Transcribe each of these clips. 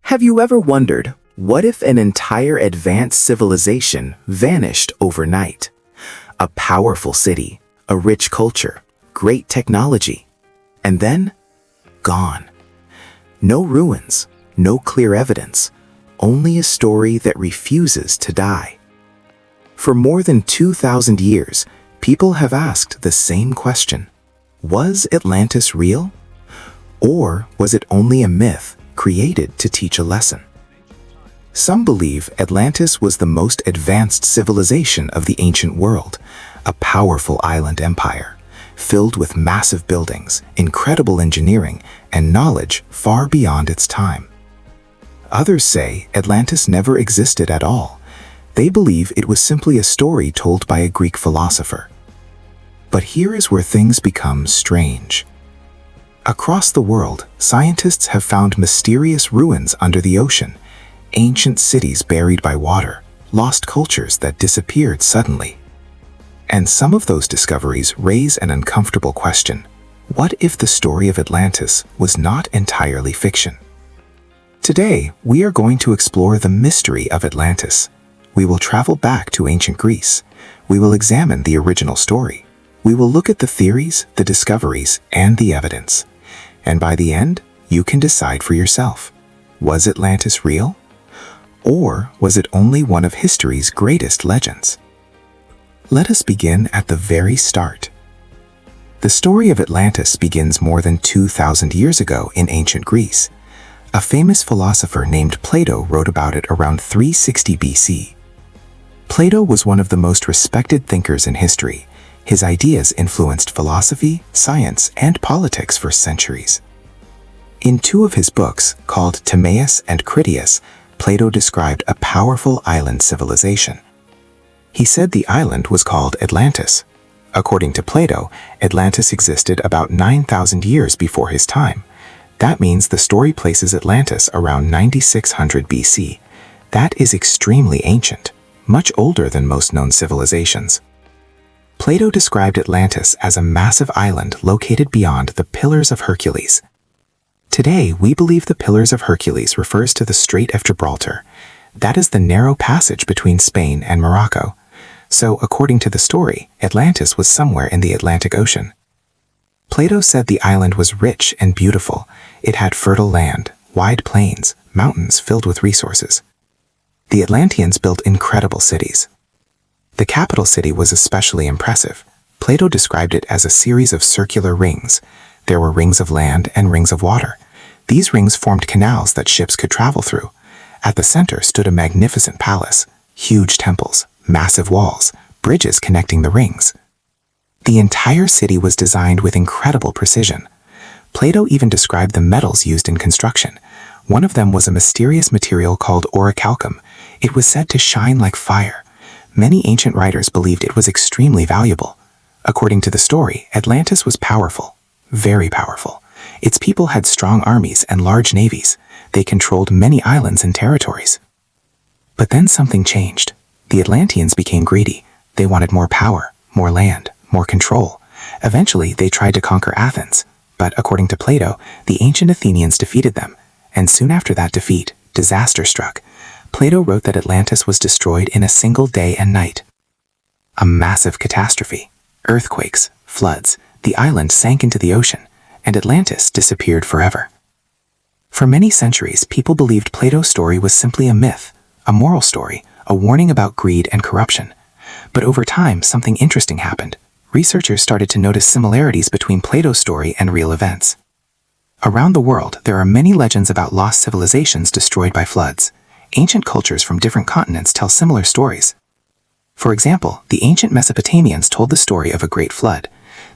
Have you ever wondered, what if an entire advanced civilization vanished overnight? A powerful city, a rich culture, great technology, and then gone. No ruins, no clear evidence, only a story that refuses to die. For more than 2,000 years, people have asked the same question. Was Atlantis real? Or was it only a myth created to teach a lesson? Some believe Atlantis was the most advanced civilization of the ancient world, a powerful island empire, filled with massive buildings, incredible engineering, and knowledge far beyond its time. Others say Atlantis never existed at all. They believe it was simply a story told by a Greek philosopher. But here is where things become strange. Across the world, scientists have found mysterious ruins under the ocean, ancient cities buried by water, lost cultures that disappeared suddenly. And some of those discoveries raise an uncomfortable question. What if the story of Atlantis was not entirely fiction? Today, we are going to explore the mystery of Atlantis. We will travel back to ancient Greece. We will examine the original story. We will look at the theories, the discoveries, and the evidence. And by the end, you can decide for yourself. Was Atlantis real? Or was it only one of history's greatest legends? Let us begin at the very start. The story of Atlantis begins more than 2,000 years ago in ancient Greece. A famous philosopher named Plato wrote about it around 360 BC. Plato was one of the most respected thinkers in history. His ideas influenced philosophy, science, and politics for centuries. In two of his books, called Timaeus and Critias, Plato described a powerful island civilization. He said the island was called Atlantis. According to Plato, Atlantis existed about 9,000 years before his time. That means the story places Atlantis around 9600 BC. That is extremely ancient, much older than most known civilizations. Plato described Atlantis as a massive island located beyond the Pillars of Hercules. Today, we believe the Pillars of Hercules refers to the Strait of Gibraltar. That is the narrow passage between Spain and Morocco. So, according to the story, Atlantis was somewhere in the Atlantic Ocean. Plato said the island was rich and beautiful. It had fertile land, wide plains, mountains filled with resources. The Atlanteans built incredible cities. The capital city was especially impressive. Plato described it as a series of circular rings. There were rings of land and rings of water. These rings formed canals that ships could travel through. At the center stood a magnificent palace, huge temples, massive walls, bridges connecting the rings. The entire city was designed with incredible precision. Plato even described the metals used in construction. One of them was a mysterious material called orichalcum. It was said to shine like fire. Many ancient writers believed it was extremely valuable. According to the story, Atlantis was powerful, very powerful. Its people had strong armies and large navies. They controlled many islands and territories. But then something changed. The Atlanteans became greedy. They wanted more power, more land, more control. Eventually, they tried to conquer Athens. But according to Plato, the ancient Athenians defeated them. And soon after that defeat, disaster struck. Plato wrote that Atlantis was destroyed in a single day and night. A massive catastrophe. Earthquakes, floods, the island sank into the ocean, and Atlantis disappeared forever. For many centuries, people believed Plato's story was simply a myth, a moral story, a warning about greed and corruption. But over time, something interesting happened. Researchers started to notice similarities between Plato's story and real events. Around the world, there are many legends about lost civilizations destroyed by floods. Ancient cultures from different continents tell similar stories. For example, the ancient Mesopotamians told the story of a great flood.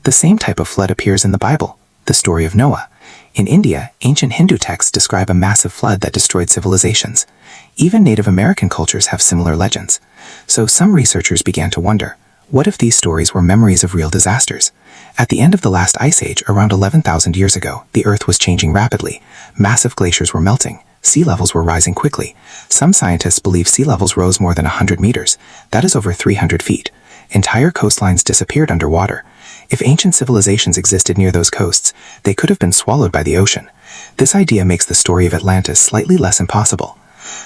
The same type of flood appears in the Bible, the story of Noah. In India, ancient Hindu texts describe a massive flood that destroyed civilizations. Even Native American cultures have similar legends. So some researchers began to wonder, what if these stories were memories of real disasters? At the end of the last ice age, around 11,000 years ago, the Earth was changing rapidly. Massive glaciers were melting. Sea levels were rising quickly. Some scientists believe sea levels rose more than 100 meters. That is over 300 feet. Entire coastlines disappeared underwater. If ancient civilizations existed near those coasts, they could have been swallowed by the ocean. This idea makes the story of Atlantis slightly less impossible.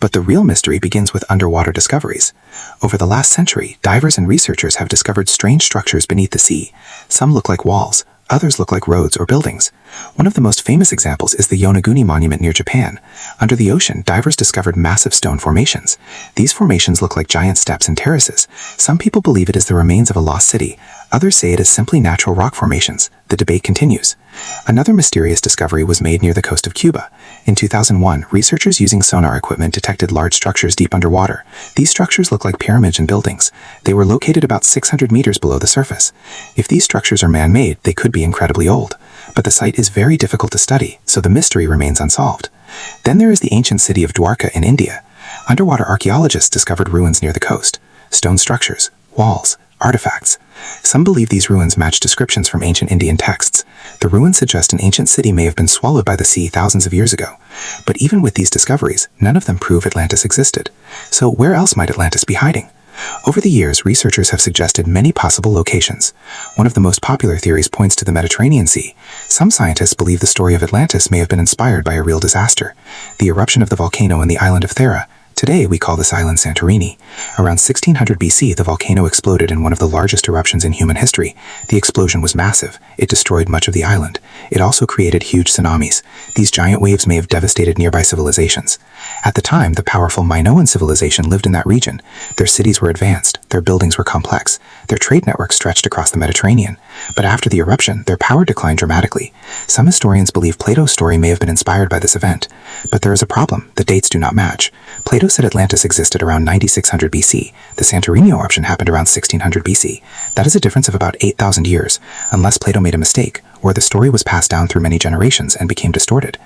But the real mystery begins with underwater discoveries. Over the last century, divers and researchers have discovered strange structures beneath the sea. Some look like walls, others look like roads or buildings. One of the most famous examples is the Yonaguni Monument near Japan. Under the ocean, divers discovered massive stone formations. These formations look like giant steps and terraces. Some people believe it is the remains of a lost city. Others say it is simply natural rock formations. The debate continues. Another mysterious discovery was made near the coast of Cuba. In 2001, researchers using sonar equipment detected large structures deep underwater. These structures look like pyramids and buildings. They were located about 600 meters below the surface. If these structures are man-made, they could be incredibly old. But the site is very difficult to study, so the mystery remains unsolved. Then there is the ancient city of Dwarka in India. Underwater archaeologists discovered ruins near the coast. Stone structures, walls, artifacts. Some believe these ruins match descriptions from ancient Indian texts. The ruins suggest an ancient city may have been swallowed by the sea thousands of years ago. But even with these discoveries, none of them prove Atlantis existed. So where else might Atlantis be hiding? Over the years, researchers have suggested many possible locations. One of the most popular theories points to the Mediterranean Sea. Some scientists believe the story of Atlantis may have been inspired by a real disaster, the eruption of the volcano in the island of Thera. Today, we call this island Santorini. Around 1600 BC, the volcano exploded in one of the largest eruptions in human history. The explosion was massive. It destroyed much of the island. It also created huge tsunamis. These giant waves may have devastated nearby civilizations. At the time, the powerful Minoan civilization lived in that region. Their cities were advanced. Their buildings were complex. Their trade network stretched across the Mediterranean. But after the eruption, their power declined dramatically. Some historians believe Plato's story may have been inspired by this event. But there is a problem. The dates do not match. Plato said Atlantis existed around 9600 BC. The Santorini eruption happened around 1600 BC. That is a difference of about 8,000 years, unless Plato made a mistake, or the story was passed down through many generations and became distorted.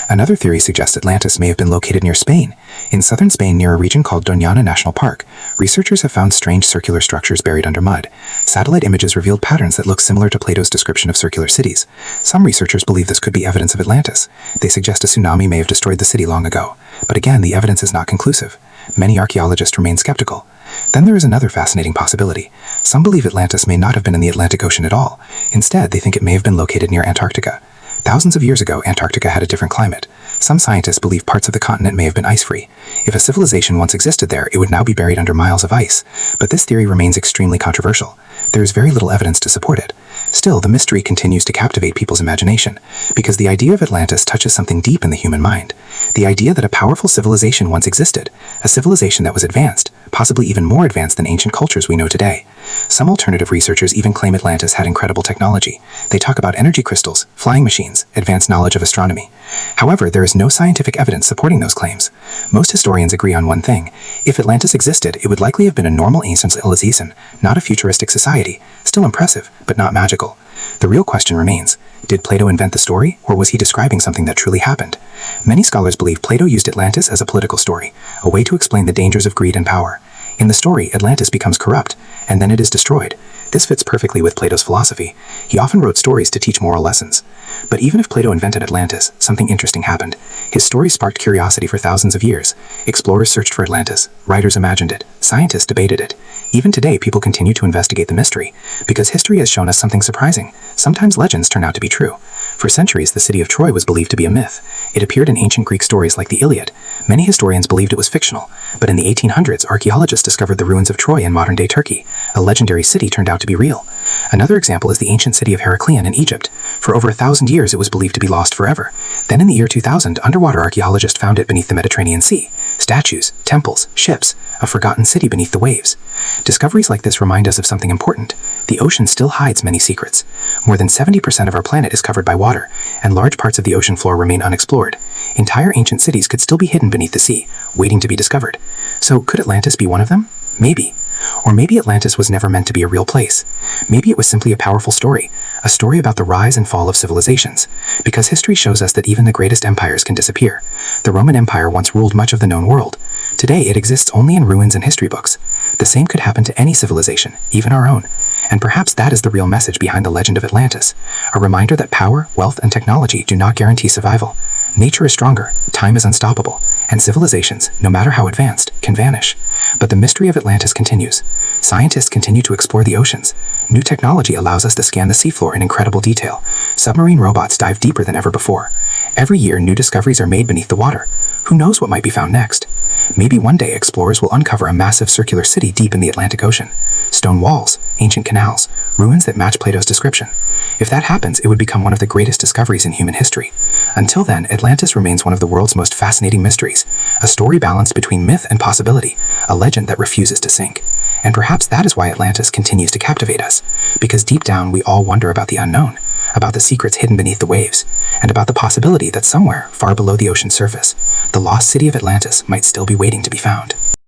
Another theory suggests Atlantis may have been located near Spain. In southern Spain, near a region called Doñana National Park, researchers have found strange circular structures buried under mud. Satellite images revealed patterns that look similar to Plato's description of circular cities. Some researchers believe this could be evidence of Atlantis. They suggest a tsunami may have destroyed the city long ago. But again, the evidence is not conclusive. Many archaeologists remain skeptical. Then there is another fascinating possibility. Some believe Atlantis may not have been in the Atlantic Ocean at all. Instead, they think it may have been located near Antarctica. Thousands of years ago, Antarctica had a different climate. Some scientists believe parts of the continent may have been ice-free. If a civilization once existed there, it would now be buried under miles of ice. But this theory remains extremely controversial. There is very little evidence to support it. Still, the mystery continues to captivate people's imagination, because the idea of Atlantis touches something deep in the human mind. The idea that a powerful civilization once existed, a civilization that was advanced, possibly even more advanced than ancient cultures we know today. Some alternative researchers even claim Atlantis had incredible technology. They talk about energy crystals, flying machines, advanced knowledge of astronomy. However, there is no scientific evidence supporting those claims. Most historians agree on one thing. If Atlantis existed, it would likely have been a normal ancient civilization, not a futuristic society. Still impressive, but not magical. The real question remains, did Plato invent the story, or was he describing something that truly happened? Many scholars believe Plato used Atlantis as a political story, a way to explain the dangers of greed and power. In the story, Atlantis becomes corrupt, and then it is destroyed. This fits perfectly with Plato's philosophy. He often wrote stories to teach moral lessons. But even if Plato invented Atlantis, something interesting happened. His story sparked curiosity for thousands of years. Explorers searched for Atlantis, writers imagined it, scientists debated it. Even today, people continue to investigate the mystery, because history has shown us something surprising. Sometimes legends turn out to be true. For centuries, the city of Troy was believed to be a myth. It appeared in ancient Greek stories like the Iliad. Many historians believed it was fictional, but in the 1800s, archaeologists discovered the ruins of Troy in modern-day Turkey. A legendary city turned out to be real. Another example is the ancient city of Heracleion in Egypt. For over 1,000 years, it was believed to be lost forever. Then in the year 2000, underwater archaeologists found it beneath the Mediterranean Sea. Statues, temples, ships, a forgotten city beneath the waves. Discoveries like this remind us of something important. The ocean still hides many secrets. More than 70% of our planet is covered by water, and large parts of the ocean floor remain unexplored. Entire ancient cities could still be hidden beneath the sea, waiting to be discovered. So could Atlantis be one of them? Maybe. Or maybe Atlantis was never meant to be a real place. Maybe it was simply a powerful story, a story about the rise and fall of civilizations. Because history shows us that even the greatest empires can disappear. The Roman Empire once ruled much of the known world. Today it exists only in ruins and history books. The same could happen to any civilization, even our own. And perhaps that is the real message behind the legend of Atlantis. A reminder that power, wealth, and technology do not guarantee survival. Nature is stronger, time is unstoppable, and civilizations, no matter how advanced, can vanish. But the mystery of Atlantis continues. Scientists continue to explore the oceans. New technology allows us to scan the seafloor in incredible detail. Submarine robots dive deeper than ever before. Every year, new discoveries are made beneath the water. Who knows what might be found next? Maybe one day explorers will uncover a massive circular city deep in the Atlantic Ocean. Stone walls, ancient canals, ruins that match Plato's description. If that happens, it would become one of the greatest discoveries in human history. Until then, Atlantis remains one of the world's most fascinating mysteries, a story balanced between myth and possibility, a legend that refuses to sink. And perhaps that is why Atlantis continues to captivate us, because deep down we all wonder about the unknown, about the secrets hidden beneath the waves, and about the possibility that somewhere, far below the ocean's surface, the lost city of Atlantis might still be waiting to be found.